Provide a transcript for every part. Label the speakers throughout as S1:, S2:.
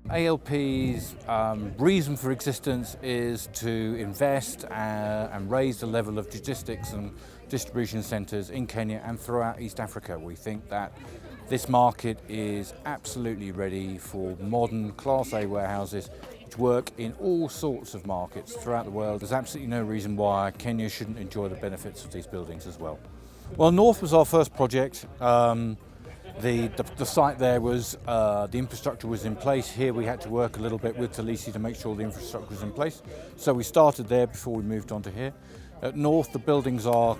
S1: ALP's reason for existence is to invest and raise the level of logistics and distribution centres in Kenya and throughout East Africa. We think that this market is absolutely ready for modern Class A warehouses which work in all sorts of markets throughout the world. There's absolutely no reason why Kenya shouldn't enjoy the benefits of these buildings as well. Well, North was our first project. The site there was, the infrastructure was in place. Here we had to work a little bit with Talisi to make sure the infrastructure was in place. So we started there before we moved on to here. At North, the buildings are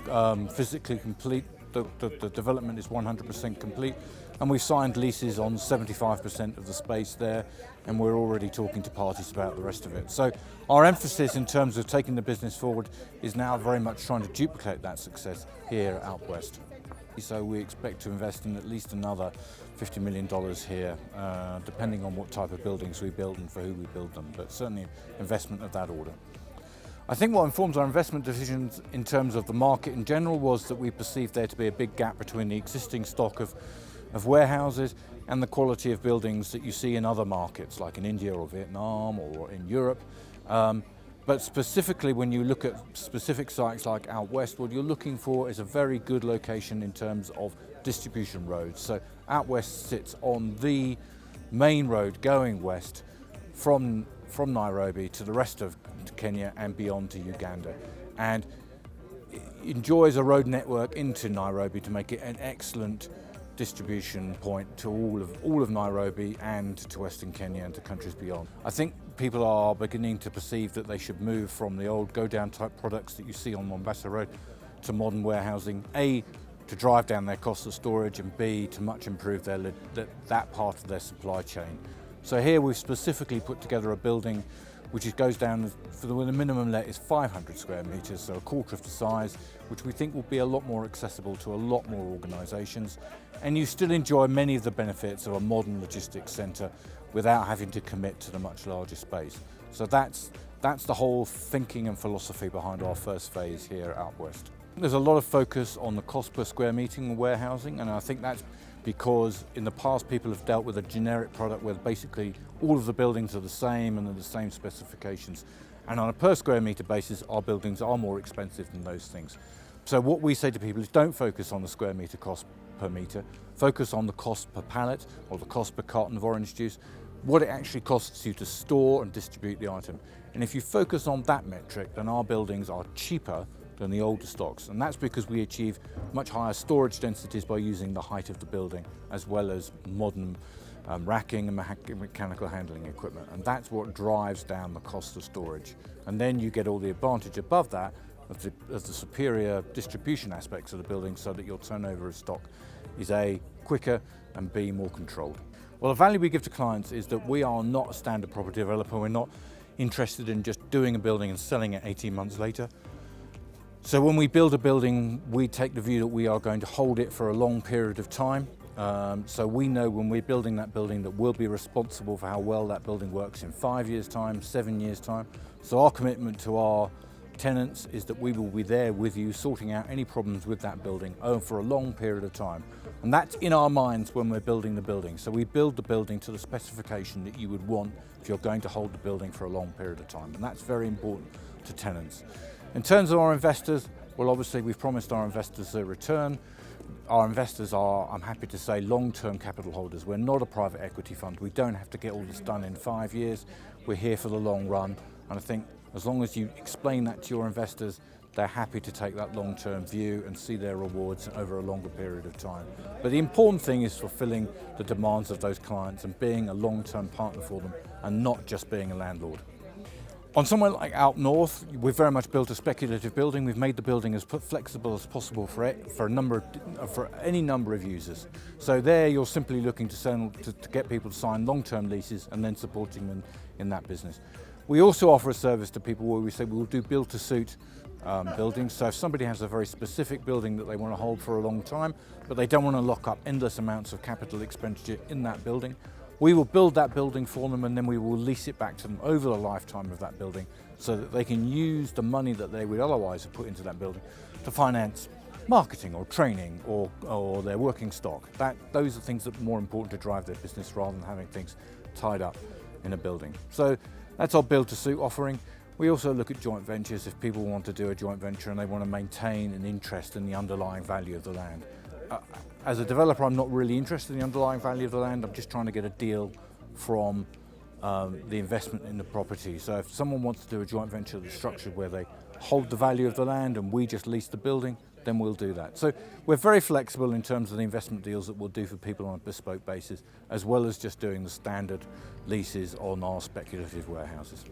S1: physically complete. The development is 100% complete. And we've signed leases on 75% of the space there, and we're already talking to parties about the rest of it. So our emphasis in terms of taking the business forward is now very much trying to duplicate that success here out west. So we expect to invest in at least another $50 million here, depending on what type of buildings we build and for who we build them, but certainly investment of that order. I think what informs our investment decisions in terms of the market in general was that we perceived there to be a big gap between the existing stock of warehouses and the quality of buildings that you see in other markets, like in India or Vietnam or in Europe. But specifically, when you look at specific sites like out west, what you're looking for is a very good location in terms of distribution roads. So out west sits on the main road going west from Nairobi to the rest of Kenya and beyond to Uganda, and enjoys a road network into Nairobi to make it an excellent distribution point to all of Nairobi and to Western Kenya and to countries beyond. I think people are beginning to perceive that they should move from the old go-down type products that you see on Mombasa Road to modern warehousing, A, to drive down their cost of storage, and B, to much improve that part of their supply chain. So here we've specifically put together a building which goes down for the minimum let is 500 square metres, so a quarter of the size, which we think will be a lot more accessible to a lot more organisations. And you still enjoy many of the benefits of a modern logistics centre without having to commit to the much larger space. So that's the whole thinking and philosophy behind our first phase here out west. There's a lot of focus on the cost per square metre in warehousing, and I think that's because in the past people have dealt with a generic product where basically all of the buildings are the same and they're the same specifications. And on a per square metre basis, our buildings are more expensive than those things. So what we say to people is don't focus on the square metre cost per metre, focus on the cost per pallet or the cost per carton of orange juice, what it actually costs you to store and distribute the item. And if you focus on that metric, then our buildings are cheaper than the older stocks, and that's because we achieve much higher storage densities by using the height of the building as well as modern racking and mechanical handling equipment, and that's what drives down the cost of storage. And then you get all the advantage above that of the superior distribution aspects of the building, so that your turnover of stock is A, quicker, and B, more controlled. Well, the value we give to clients is that we are not a standard property developer. We're not interested in just doing a building and selling it 18 months later. So when we build a building, we take the view that we are going to hold it for a long period of time. So we know when we're building that building that we'll be responsible for how well that building works in 5 years' time, 7 years' time. So our commitment to our tenants is that we will be there with you, sorting out any problems with that building for a long period of time. And that's in our minds when we're building the building. So we build the building to the specification that you would want if you're going to hold the building for a long period of time. And that's very important to tenants. In terms of our investors, well, obviously we've promised our investors a return. Our investors are, I'm happy to say, long-term capital holders. We're not a private equity fund. We don't have to get all this done in 5 years. We're here for the long run. And I think as long as you explain that to your investors, they're happy to take that long-term view and see their rewards over a longer period of time. But the important thing is fulfilling the demands of those clients and being a long-term partner for them and not just being a landlord. On somewhere like out north, we've very much built a speculative building. We've made the building as flexible as possible for any number of users. So there you're simply looking to get people to sign long-term leases and then supporting them in that business. We also offer a service to people where we say we'll do build-to-suit buildings. So if somebody has a very specific building that they want to hold for a long time, but they don't want to lock up endless amounts of capital expenditure in that building, we will build that building for them, and then we will lease it back to them over the lifetime of that building so that they can use the money that they would otherwise have put into that building to finance marketing or training or their working stock. Those are things that are more important to drive their business rather than having things tied up. in a building. So that's our build to suit offering. We also look at joint ventures if people want to do a joint venture and they want to maintain an interest in the underlying value of the land. As a developer, I'm not really interested in the underlying value of the land. I'm just trying to get a deal from the investment in the property. So if someone wants to do a joint venture that's structured where they hold the value of the land and we just lease the building, then we'll do that. So we're very flexible in terms of the investment deals that we'll do for people on a bespoke basis, as well as just doing the standard leases on our speculative warehouses.